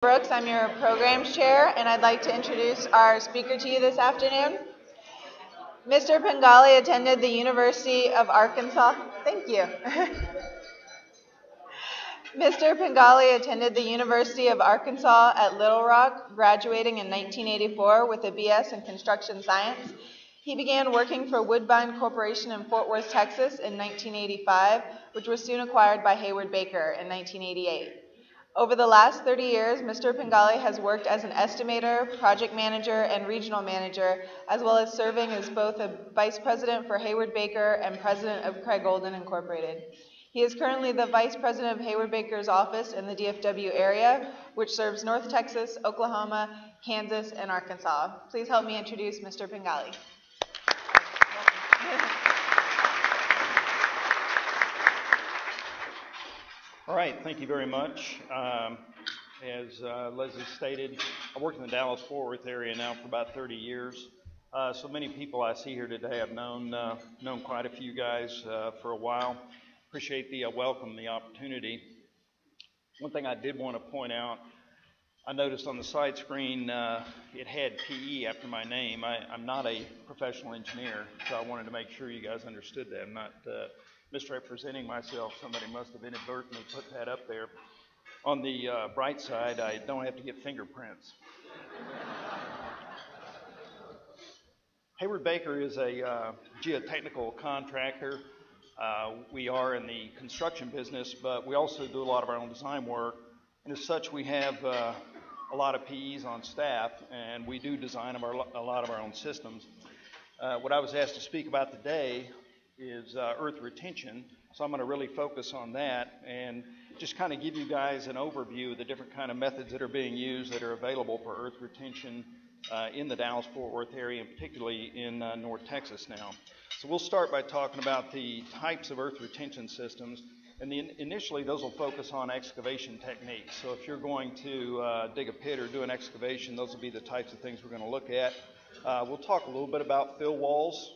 Brooks. I'm your programs chair, and I'd like to introduce our speaker to you this afternoon. Mr. Pengelly attended the University of Arkansas. Thank you. Mr. Pengelly attended the University of Arkansas at Little Rock, graduating in 1984 with a BS in construction science. He began working for Woodbine Corporation in Fort Worth, Texas in 1985, which was soon acquired by Hayward Baker in 1988. Over the last 30 years, Mr. Pengelly has worked as an estimator, project manager, and regional manager, as well as serving as both a vice president for Hayward Baker and president of Craig Golden Incorporated. He is currently the vice president of Hayward Baker's office in the DFW area, which serves North Texas, Oklahoma, Kansas, and Arkansas. Please help me introduce Mr. Pengelly. All right, thank you very much. As Leslie stated, I worked in the Dallas-Fort Worth area now for about 30 years. So many people I see here today, I've known quite a few guys for a while. Appreciate the welcome, the opportunity. One thing I did want to point out, I noticed on the side screen it had PE after my name. I'm not a professional engineer, so I wanted to make sure you guys understood that. I'm not misrepresenting myself. Somebody must have inadvertently put that up there. On the bright side, I don't have to get fingerprints. Hayward Baker is a geotechnical contractor. We are in the construction business, but we also do a lot of our own design work. And as such, we have a lot of PEs on staff, and we do design a lot of our own systems. What I was asked to speak about today is earth retention, so I'm going to really focus on that and just kind of give you guys an overview of the different kind of methods that are being used that are available for earth retention in the Dallas-Fort Worth area, and particularly in North Texas now. So we'll start by talking about the types of earth retention systems, and initially those will focus on excavation techniques. So if you're going to dig a pit or do an excavation, those will be the types of things we're going to look at. We'll talk a little bit about fill walls,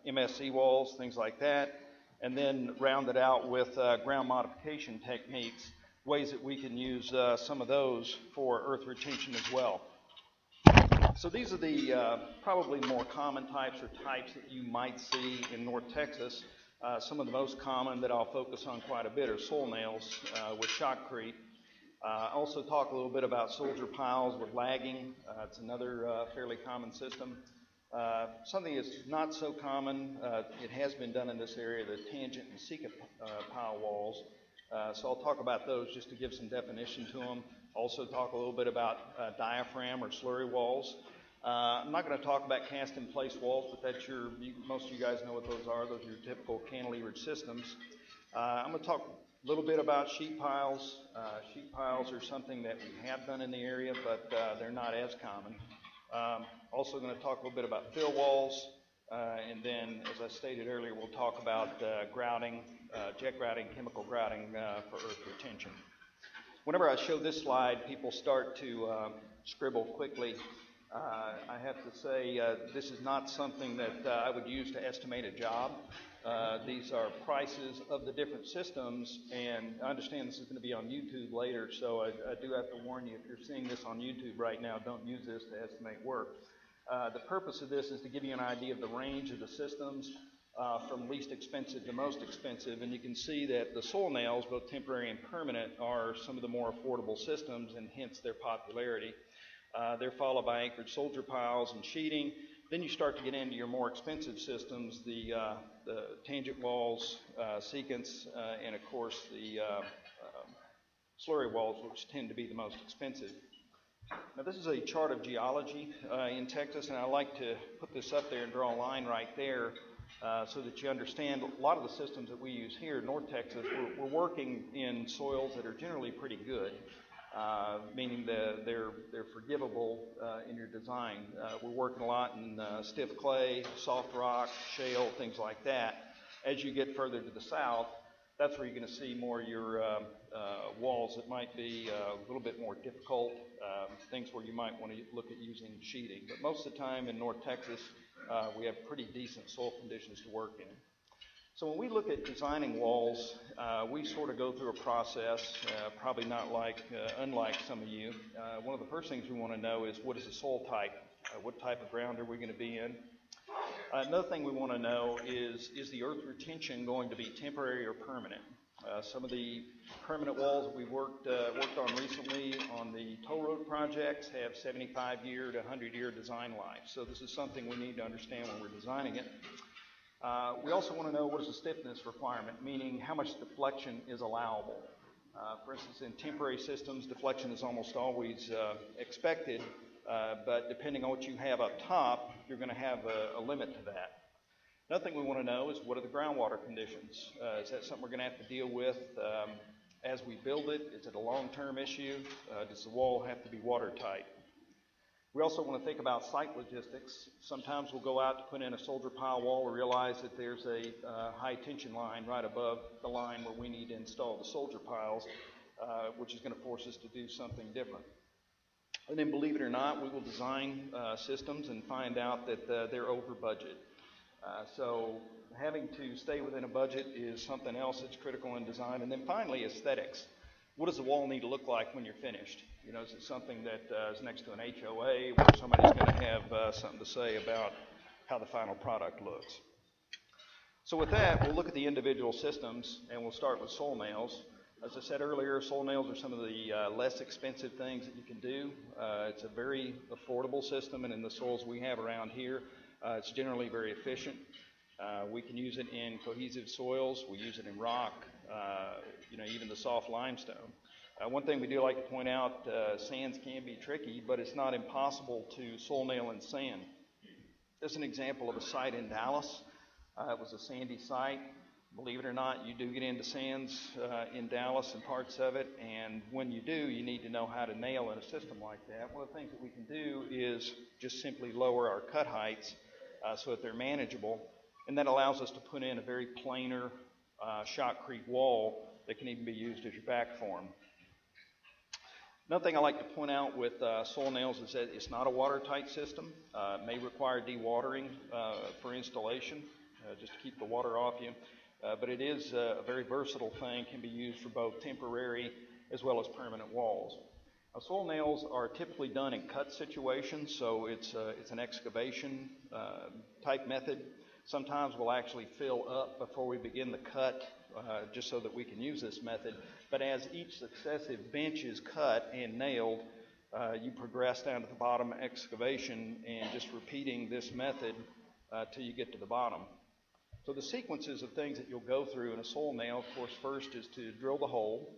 MSE walls, things like that, and then round it out with ground modification techniques, ways that we can use some of those for earth retention as well. So these are the probably more common types or types that you might see in North Texas. Some of the most common that I'll focus on quite a bit are soil nails with shotcrete. Also talk a little bit about soldier piles with lagging. It's another fairly common system. Something that's not so common, it has been done in this area, the tangent and secant pile walls. So I'll talk about those just to give some definition to them. Also talk a little bit about diaphragm or slurry walls. I'm not going to talk about cast-in-place walls, but that's most of you guys know what those are. Those are your typical cantilevered systems. I'm going to talk a little bit about sheet piles. Sheet piles are something that we have done in the area, but they're not as common. Also going to talk a little bit about fill walls, and then, as I stated earlier, we'll talk about grouting, jet grouting, chemical grouting for earth retention. Whenever I show this slide, people start to scribble quickly. I have to say this is not something that I would use to estimate a job. These are prices of the different systems, and I understand this is going to be on YouTube later, so I do have to warn you, if you're seeing this on YouTube right now, don't use this to estimate work. The purpose of this is to give you an idea of the range of the systems from least expensive to most expensive, and you can see that the soil nails, both temporary and permanent, are some of the more affordable systems, and hence their popularity. They're followed by anchored soldier piles and sheeting. Then you start to get into your more expensive systems, the tangent walls, secants, and of course the slurry walls, which tend to be the most expensive. Now this is a chart of geology in Texas, and I like to put this up there and draw a line right there so that you understand a lot of the systems that we use here in North Texas. We're working in soils that are generally pretty good. Meaning they're forgivable in your design. We're working a lot in stiff clay, soft rock, shale, things like that. As you get further to the south, that's where you're going to see more of your walls that might be a little bit more difficult, things where you might want to look at using sheeting. But most of the time in North Texas, we have pretty decent soil conditions to work in. So when we look at designing walls, we sort of go through a process, probably not unlike some of you. One of the first things we want to know is what is the soil type? What type of ground are we going to be in? Another thing we want to know is the earth retention going to be temporary or permanent? Some of the permanent walls that we worked on recently on the toll road projects have 75-year to 100-year design life. So this is something we need to understand when we're designing it. We also want to know what is the stiffness requirement, meaning how much deflection is allowable. For instance, in temporary systems, deflection is almost always expected, but depending on what you have up top, you're going to have a limit to that. Another thing we want to know is what are the groundwater conditions? Is that something we're going to have to deal with as we build it? Is it a long-term issue? Does the wall have to be watertight? We also want to think about site logistics. Sometimes we'll go out to put in a soldier pile wall and realize that there's a high tension line right above the line where we need to install the soldier piles, which is going to force us to do something different. And then, believe it or not, we will design systems and find out that they're over budget. So having to stay within a budget is something else that's critical in design. And then finally, aesthetics. What does the wall need to look like when you're finished? You know, is it something that is next to an HOA where somebody's going to have something to say about how the final product looks? So with that, we'll look at the individual systems, and we'll start with soil nails. As I said earlier, soil nails are some of the less expensive things that you can do. It's a very affordable system, and in the soils we have around here, it's generally very efficient. We can use it in cohesive soils. We use it in rock, even the soft limestone. One thing we do like to point out, sands can be tricky, but it's not impossible to soil nail in sand. This is an example of a site in Dallas. It was a sandy site. Believe it or not, you do get into sands in Dallas and parts of it, and when you do, you need to know how to nail in a system like that. One of the things that we can do is just simply lower our cut heights so that they're manageable, and that allows us to put in a very planar shotcrete wall that can even be used as your back form. Another thing I like to point out with soil nails is that it's not a watertight system. It may require dewatering for installation, just to keep the water off you. But it is a very versatile thing, can be used for both temporary as well as permanent walls. Now, soil nails are typically done in cut situations, so it's an excavation type method. Sometimes we'll actually fill up before we begin the cut, just so that we can use this method. But as each successive bench is cut and nailed, you progress down to the bottom excavation and just repeating this method till you get to the bottom. So the sequences of things that you'll go through in a soil nail, of course, first is to drill the hole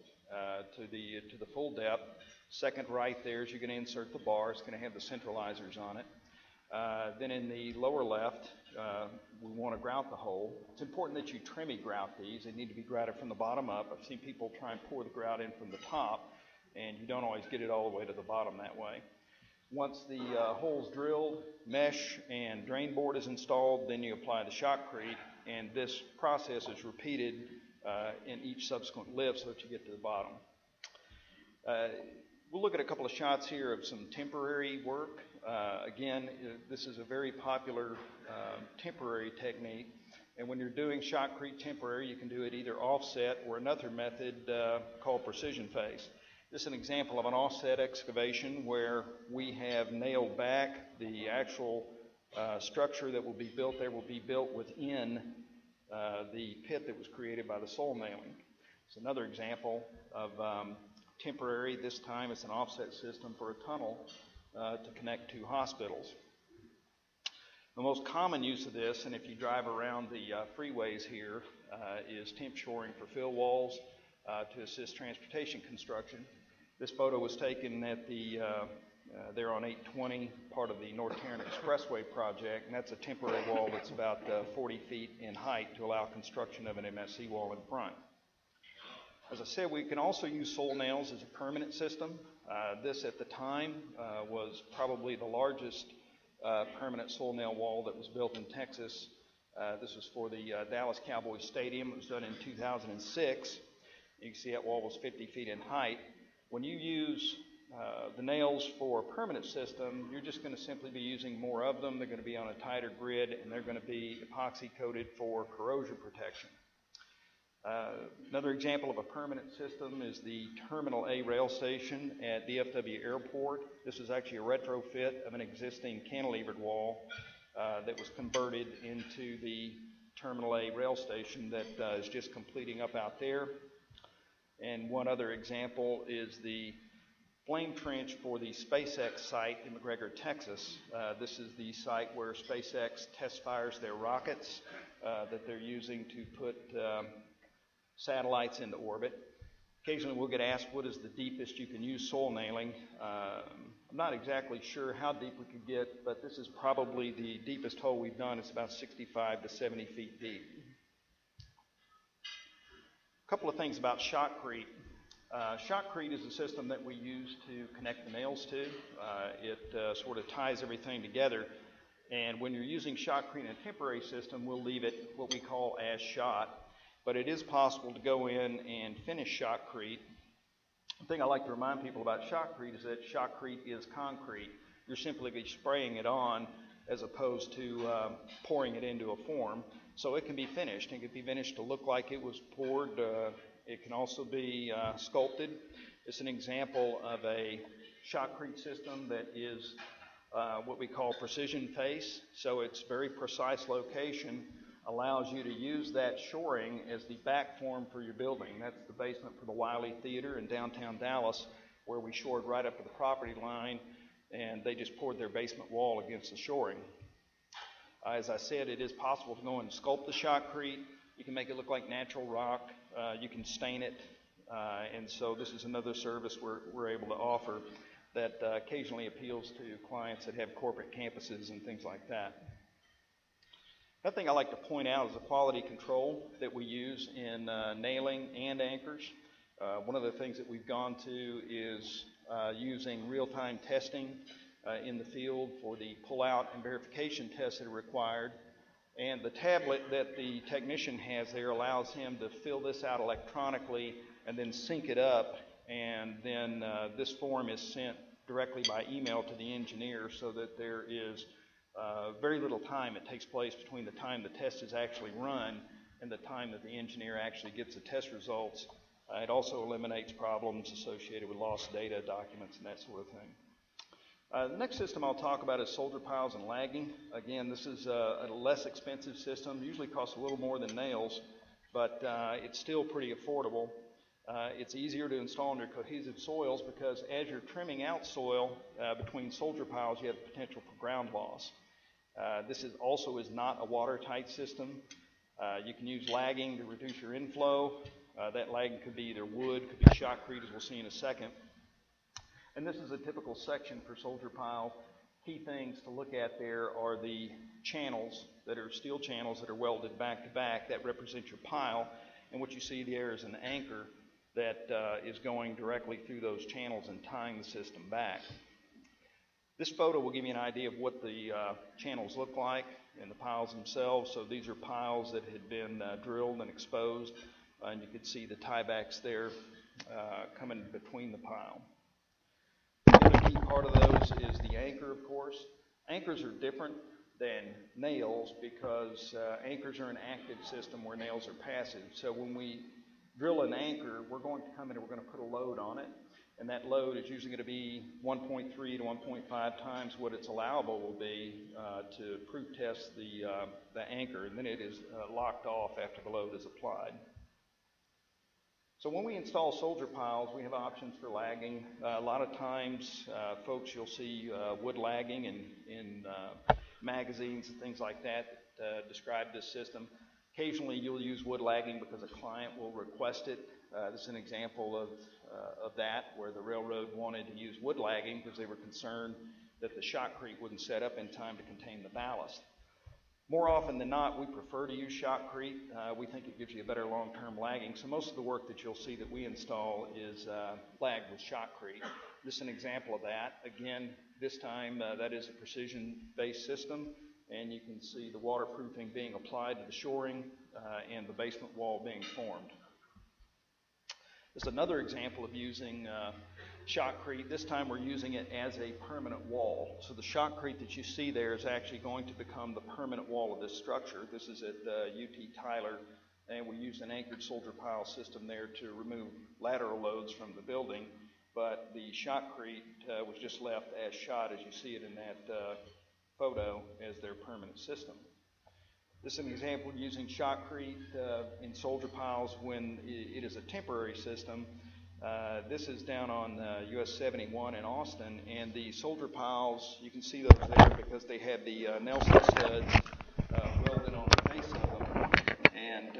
to the full depth. Second, right there is you're going to insert the bar. It's going to have the centralizers on it. Then in the lower left, we want to grout the hole. It's important that you trimmy grout these. They need to be grouted from the bottom up. I've seen people try and pour the grout in from the top, and you don't always get it all the way to the bottom that way. Once the hole's drilled, mesh and drain board is installed, then you apply the shotcrete, and this process is repeated in each subsequent lift so that you get to the bottom. We'll look at a couple of shots here of some temporary work. Again, this is a very popular temporary technique, and when you're doing shotcrete temporary, you can do it either offset or another method called precision face. This is an example of an offset excavation where we have nailed back the actual structure that will be built there will be built within the pit that was created by the soil nailing. It's another example of temporary. This time it's an offset system for a tunnel to connect two hospitals. The most common use of this, and if you drive around the freeways here, is temp shoring for fill walls to assist transportation construction. This photo was taken at there on 820, part of the North Tarrant Expressway project, and that's a temporary wall that's about 40 feet in height to allow construction of an MSC wall in front. As I said, we can also use soil nails as a permanent system. This at the time was probably the largest permanent soil nail wall that was built in Texas. This was for the Dallas Cowboys Stadium. It was done in 2006. You can see that wall was 50 feet in height. When you use the nails for a permanent system, you're just going to simply be using more of them. They're going to be on a tighter grid, and they're going to be epoxy coated for corrosion protection. Another example of a permanent system is the Terminal A rail station at DFW Airport. This is actually a retrofit of an existing cantilevered wall that was converted into the Terminal A rail station that is just completing up out there. And one other example is the flame trench for the SpaceX site in McGregor, Texas. This is the site where SpaceX test fires their rockets that they're using to put satellites into orbit. Occasionally we'll get asked what is the deepest you can use soil nailing. I'm not exactly sure how deep we could get, but this is probably the deepest hole we've done. It's about 65 to 70 feet deep. A couple of things about shotcrete. Shotcrete is a system that we use to connect the nails to. It sort of ties everything together. And when you're using shotcrete in a temporary system, we'll leave it what we call as shot. But it is possible to go in and finish shotcrete. The thing I like to remind people about shotcrete is that shotcrete is concrete. You're simply spraying it on as opposed to pouring it into a form. So it can be finished. It can be finished to look like it was poured. It can also be sculpted. It's an example of a shotcrete system that is what we call precision face. So its very precise location allows you to use that shoring as the back form for your building. That's the basement for the Wiley Theater in downtown Dallas, where we shored right up to the property line, and they just poured their basement wall against the shoring. As I said, it is possible to go and sculpt the shotcrete. You can make it look like natural rock. You can stain it. And so this is another service we're able to offer that occasionally appeals to clients that have corporate campuses and things like that. Another thing I like to point out is the quality control that we use in nailing and anchors. One of the things that we've gone to is using real-time testing in the field for the pull-out and verification tests that are required. And the tablet that the technician has there allows him to fill this out electronically and then sync it up, and then this form is sent directly by email to the engineer so that there is very little time it takes place between the time the test is actually run and the time that the engineer actually gets the test results. It also eliminates problems associated with lost data, documents, and that sort of thing. The next system I'll talk about is soldier piles and lagging. Again, this is a less expensive system. Usually costs a little more than nails, but it's still pretty affordable. It's easier to install under cohesive soils because as you're trimming out soil between soldier piles, you have the potential for ground loss. This also is not a watertight system. You can use lagging to reduce your inflow. That lagging could be either wood, could be shotcrete, as we'll see in a second. And this is a typical section for soldier pile. Key things to look at there are the channels that are steel channels that are welded back to back. That represents your pile. And what you see there is an anchor that is going directly through those channels and tying the system back. This photo will give you an idea of what the channels look like and the piles themselves. So these are piles that had been drilled and exposed, and you can see the tiebacks there coming between the pile. The other key part of those is the anchor, of course. Anchors are different than nails because anchors are an active system where nails are passive. So when we drill an anchor, we're going to come in and we're going to put a load on it. And that load is usually going to be 1.3 to 1.5 times what its allowable will be to proof test the anchor. And then it is locked off after the load is applied. So when we install soldier piles, we have options for lagging. A lot of times, folks, you'll see wood lagging in magazines and things like that describe this system. Occasionally, you'll use wood lagging because a client will request it. This is an example of that, where the railroad wanted to use wood lagging because they were concerned that the shotcrete wouldn't set up in time to contain the ballast. More often than not, we prefer to use shotcrete. We think it gives you a better long-term lagging. So most of the work that you'll see that we install is lagged with shotcrete. This is an example of that. Again, this time that is a precision-based system, and you can see the waterproofing being applied to the shoring and the basement wall being formed. This is another example of using shotcrete. This time we're using it as a permanent wall. So the shotcrete that you see there is actually going to become the permanent wall of this structure. This is at UT Tyler, and we used an anchored soldier pile system there to remove lateral loads from the building. But the shotcrete was just left as shot, as you see it in that photo, as their permanent system. This is an example using shotcrete in soldier piles when it is a temporary system. This is down on US 71 in Austin, and the soldier piles, you can see those there because they have the Nelson studs welded on the face of them. And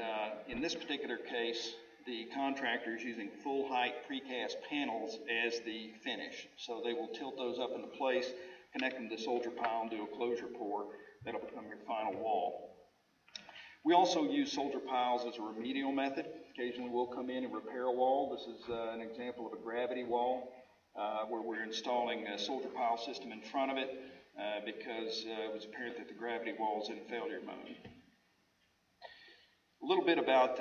in this particular case, the contractor is using full height precast panels as the finish. So they will tilt those up into place, connect them to the soldier pile, and do a closure pour. That'll become your final wall. We also use soldier piles as a remedial method. Occasionally we'll come in and repair a wall. This is an example of a gravity wall where we're installing a soldier pile system in front of it because it was apparent that the gravity wall is in failure mode. A little bit about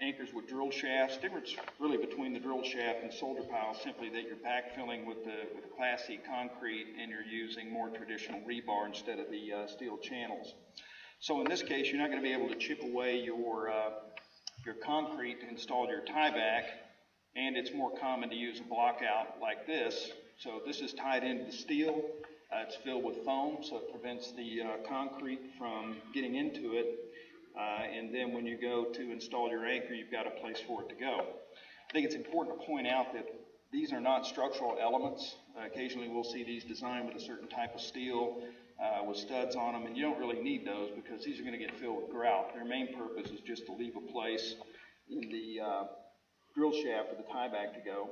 anchors with drill shafts. Difference really between the drill shaft and soldier pile is simply that you're backfilling with the Class C concrete and you're using more traditional rebar instead of the steel channels. So in this case, you're not going to be able to chip away your concrete to install your tieback, and it's more common to use a block out like this. So this is tied into the steel. It's filled with foam, so it prevents the concrete from getting into it. And then when you go to install your anchor, you've got a place for it to go. I think it's important to point out that these are not structural elements. Occasionally we'll see these designed with a certain type of steel with studs on them, and you don't really need those because these are going to get filled with grout. Their main purpose is just to leave a place in the drill shaft for the tieback to go.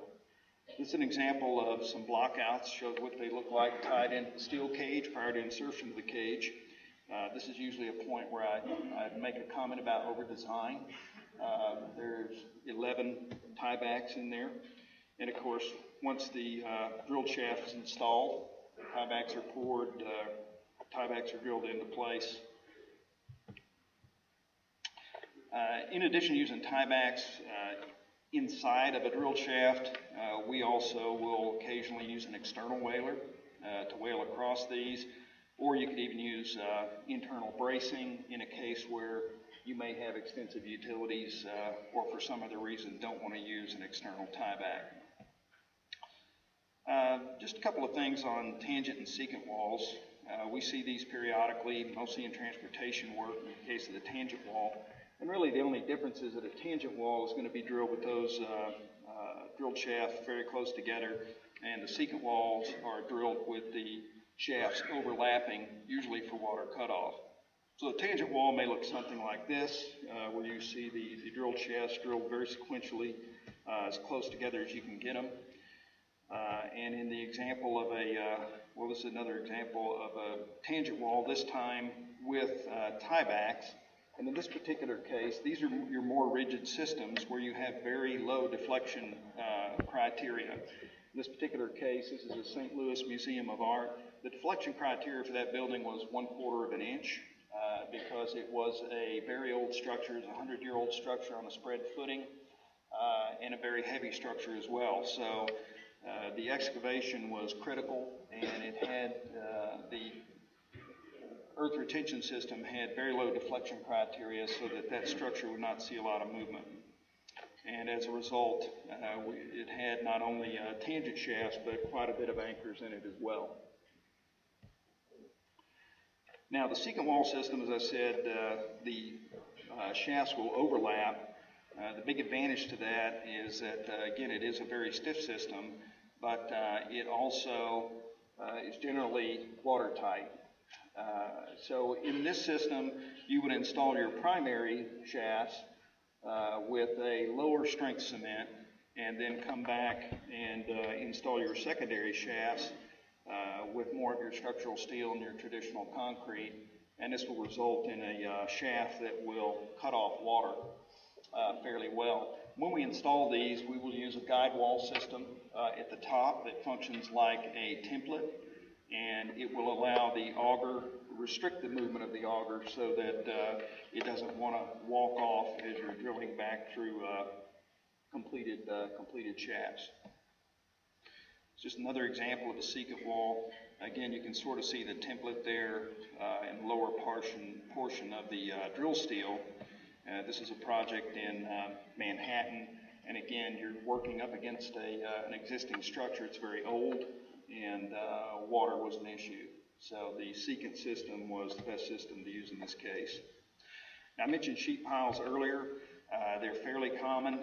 This is an example of some blockouts, shows what they look like tied into the steel cage prior to insertion of the cage. This is usually a point where I make a comment about over-design. There's 11 tiebacks in there. And of course, once the drill shaft is installed, tiebacks are poured, tiebacks are drilled into place. In addition to using tiebacks inside of a drill shaft, we also will occasionally use an external whaler to whale across these, or you could even use internal bracing in a case where you may have extensive utilities or for some other reason don't want to use an external tieback. Just a couple of things on tangent and secant walls. We see these periodically, mostly in transportation work in the case of the tangent wall. And really the only difference is that a tangent wall is going to be drilled with those drilled shafts very close together, and the secant walls are drilled with the shafts overlapping, usually for water cutoff. So the tangent wall may look something like this, where you see the drilled shafts drilled very sequentially as close together as you can get them. And in the example of this is another example of a tangent wall, this time with tiebacks. And in this particular case, these are your more rigid systems where you have very low deflection criteria. In this particular case, this is the St. Louis Museum of Art. The deflection criteria for that building was 1/4 of an inch because it was a very old structure. It's a 100-year-old structure on a spread footing and a very heavy structure as well. So the excavation was critical, and it had the earth retention system had very low deflection criteria so that structure would not see a lot of movement. And as a result, it had not only tangent shafts, but quite a bit of anchors in it as well. Now the secant wall system, as I said, the shafts will overlap. The big advantage to that is that, again, it is a very stiff system, but it also is generally watertight. So in this system, you would install your primary shafts with a lower strength cement, and then come back and install your secondary shafts with more of your structural steel and your traditional concrete, and this will result in a shaft that will cut off water fairly well. When we install these, we will use a guide wall system at the top that functions like a template, and it will allow the auger, restrict the movement of the auger so that it doesn't want to walk off as you're drilling back through completed shafts. It's just another example of a secant wall. Again, you can sort of see the template there in the lower portion of the drill steel. This is a project in Manhattan, and again, you're working up against an existing structure. It's very old, and water was an issue. So the secant system was the best system to use in this case. Now, I mentioned sheet piles earlier. They're fairly common,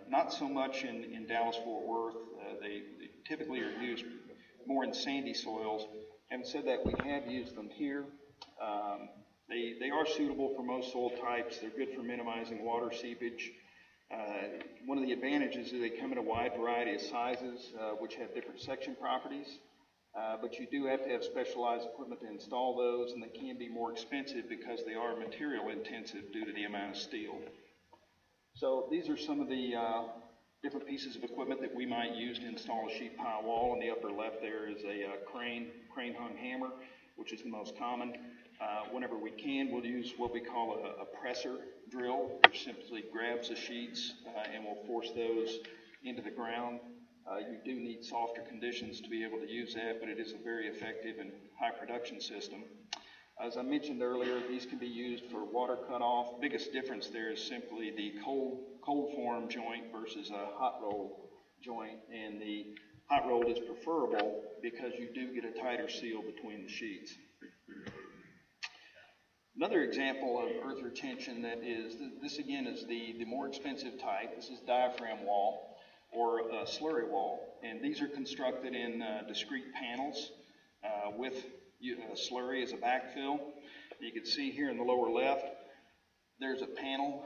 not so much in Dallas-Fort Worth. They typically are used more in sandy soils. Having said that, we have used them here. They are suitable for most soil types. They're good for minimizing water seepage. One of the advantages is they come in a wide variety of sizes, which have different section properties. But you do have to have specialized equipment to install those, and they can be more expensive because they are material intensive due to the amount of steel. So these are some of the different pieces of equipment that we might use to install a sheet pile wall. In the upper left there is a crane hung hammer, which is the most common. Whenever we can, we'll use what we call a presser drill, which simply grabs the sheets and will force those into the ground. You do need softer conditions to be able to use that, but it is a very effective and high production system. As I mentioned earlier, these can be used for water cutoff. Biggest difference there is simply the cold form joint versus a hot roll joint, and the hot rolled is preferable because you do get a tighter seal between the sheets. Another example of earth retention that is, this again is the more expensive type. This is diaphragm wall or a slurry wall, and these are constructed in discrete panels with slurry as a backfill. You can see here in the lower left, there's a panel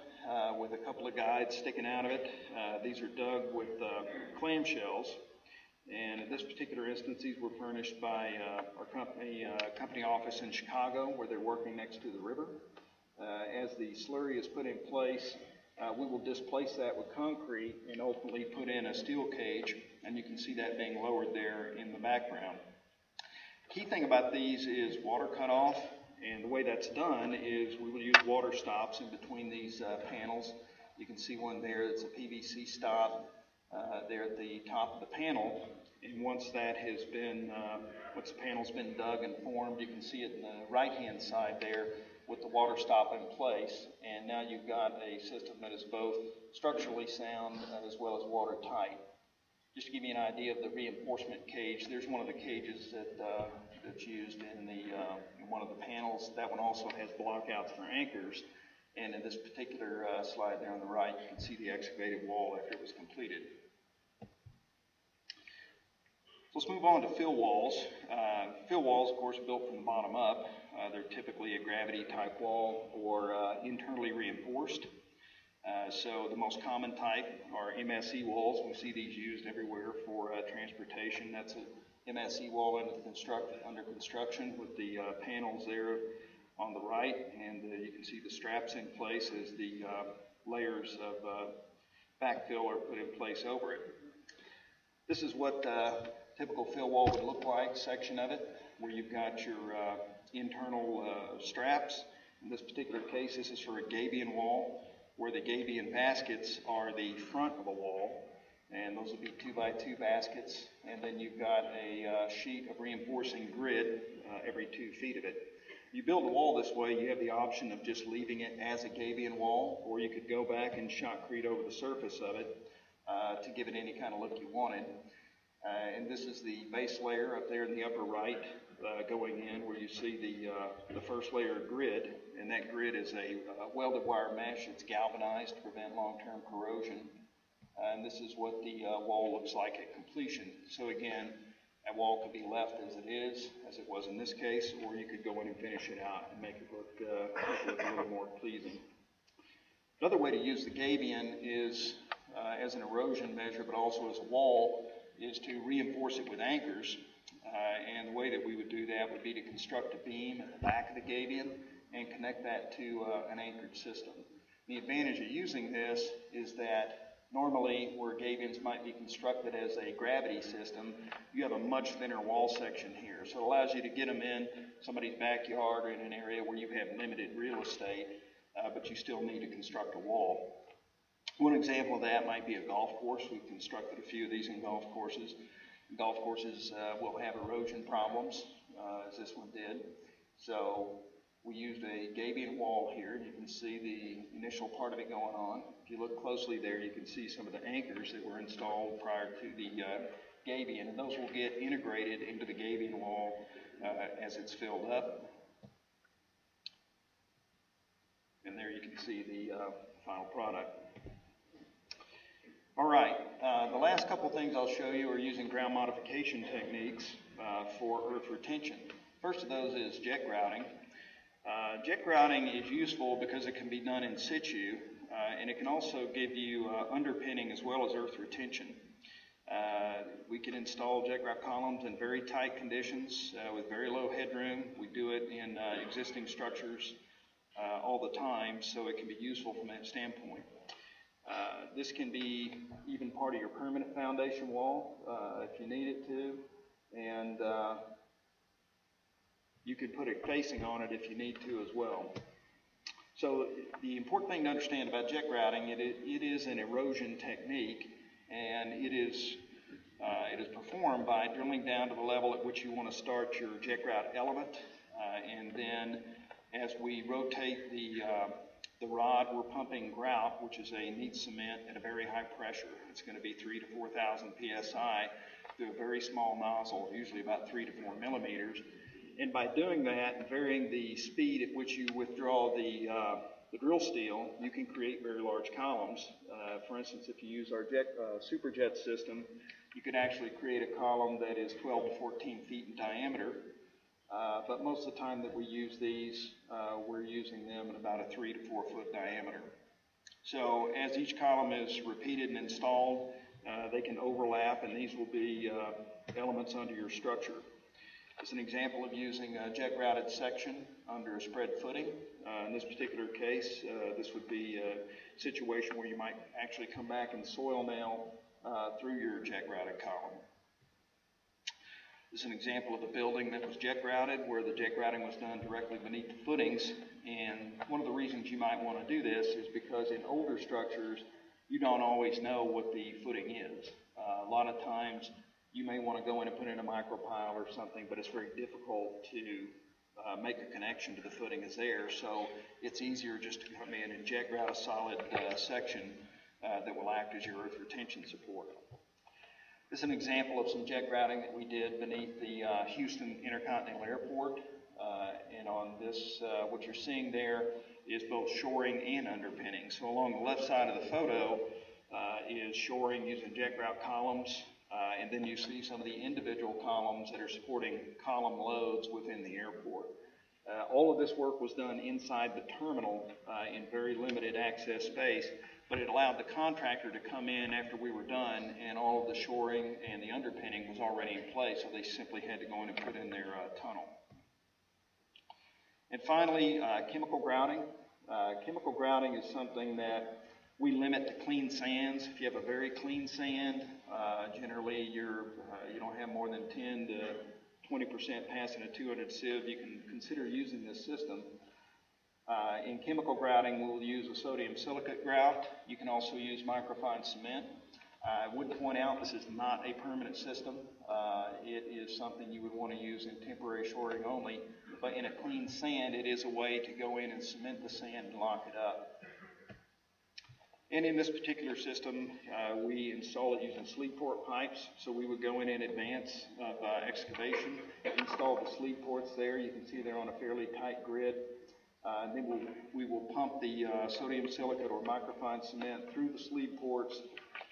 with a couple of guides sticking out of it. These are dug with clamshells, and in this particular instance, these were furnished by our company office in Chicago, where they're working next to the river. As the slurry is put in place, we will displace that with concrete and ultimately put in a steel cage, and you can see that being lowered there in the background. Key thing about these is water cutoff, and the way that's done is we will use water stops in between these panels. You can see one there that's a PVC stop there at the top of the panel, and once that has been, once the panel's been dug and formed, you can see it in the right-hand side there with the water stop in place, and now you've got a system that is both structurally sound as well as watertight. Just to give you an idea of the reinforcement cage, there's one of the cages that's used in one of the panels. That one also has blockouts for anchors. And in this particular slide there on the right, you can see the excavated wall after it was completed. So let's move on to fill walls. Fill walls, of course, are built from the bottom up. They're typically a gravity type wall or internally reinforced. So the most common type are MSE walls. We see these used everywhere for transportation. That's an MSE wall under construction with the panels there on the right, and you can see the straps in place as the layers of backfill are put in place over it. This is what a typical fill wall would look like, section of it, where you've got your internal straps. In this particular case, this is for a gabion wall, where the gabion baskets are the front of a wall, and those would be 2x2 baskets, and then you've got a sheet of reinforcing grid every 2 feet of it. You build a wall this way, you have the option of just leaving it as a gabion wall, or you could go back and shotcrete over the surface of it to give it any kind of look you wanted. And this is the base layer up there in the upper right going in, where you see the first layer of grid, and that grid is a welded wire mesh. It's galvanized to prevent long-term corrosion, and this is what the wall looks like at completion. So again, that wall could be left as it is, as it was in this case, or you could go in and finish it out and make it look a little more pleasing. Another way to use the gabion is as an erosion measure, but also as a wall, is to reinforce it with anchors. And the way that we would do that would be to construct a beam at the back of the gabion and connect that to an anchored system. The advantage of using this is that normally where gabions might be constructed as a gravity system, you have a much thinner wall section here. So it allows you to get them in somebody's backyard or in an area where you have limited real estate, but you still need to construct a wall. One example of that might be a golf course. We've constructed a few of these in golf courses. Golf courses will have erosion problems, as this one did. So we used a gabion wall here, and you can see the initial part of it going on. If you look closely there, you can see some of the anchors that were installed prior to the gabion, and those will get integrated into the gabion wall as it's filled up. And there you can see the final product. All right, the last couple things I'll show you are using ground modification techniques for earth retention. First of those is jet grouting. Jet grouting is useful because it can be done in situ, and it can also give you underpinning as well as earth retention. We can install jet grout columns in very tight conditions with very low headroom. We do it in existing structures all the time, so it can be useful from that standpoint. This can be even part of your permanent foundation wall if you need it to, and you could put a facing on it if you need to as well. So the important thing to understand about jet grouting, it is an erosion technique, and it is performed by drilling down to the level at which you want to start your jet grout element, and then as we rotate the rod, we're pumping grout, which is a neat cement at a very high pressure. It's going to be 3,000 to 4,000 psi through a very small nozzle, usually about 3 to 4 millimeters. And by doing that and varying the speed at which you withdraw the drill steel, you can create very large columns. For instance, if you use our superjet system, you can actually create a column that is 12 to 14 feet in diameter. But most of the time that we use these, we're using them in about a 3 to 4 foot diameter. So as each column is repeated and installed, they can overlap, and these will be elements under your structure. As an example of using a jet grouted section under a spread footing, in this particular case, this would be a situation where you might actually come back and soil nail through your jet grouted column. This is an example of a building that was jet grouted, where the jet grouting was done directly beneath the footings. And one of the reasons you might want to do this is because in older structures, you don't always know what the footing is. A lot of times, you may want to go in and put in a micropile or something, but it's very difficult to make a connection to the footing is there. So it's easier just to come in and jet grout a solid section that will act as your earth retention support. This is an example of some jet grouting that we did beneath the Houston Intercontinental Airport. And on this, what you're seeing there is both shoring and underpinning. So along the left side of the photo is shoring using jet grout columns. And then you see some of the individual columns that are supporting column loads within the airport. All of this work was done inside the terminal in very limited access space, but it allowed the contractor to come in after we were done, and all of the shoring and the underpinning was already in place, so they simply had to go in and put in their tunnel. And finally, chemical grouting. Chemical grouting is something that we limit to clean sands. If you have a very clean sand, generally you don't have more than 10 to 20% passing a 200 sieve, you can consider using this system. In chemical grouting, we'll use a sodium silicate grout. You can also use microfine cement. I would point out this is not a permanent system. It is something you would want to use in temporary shoring only, but in a clean sand, it is a way to go in and cement the sand and lock it up. And in this particular system, we install it using sleeve port pipes. So we would go in advance of excavation, install the sleeve ports there. You can see they're on a fairly tight grid. And then we will pump the sodium silicate or microfine cement through the sleeve ports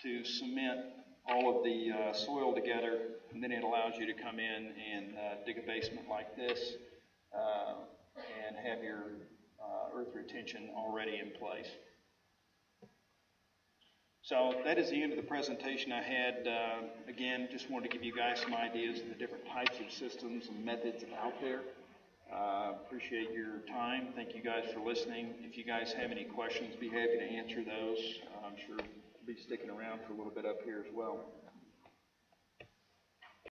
to cement all of the soil together. And then it allows you to come in and dig a basement like this and have your earth retention already in place. So that is the end of the presentation I had. Again, just wanted to give you guys some ideas of the different types of systems and methods out there. Appreciate your time. Thank you guys for listening. If you guys have any questions, be happy to answer those. I'm sure I'll be sticking around for a little bit up here as well.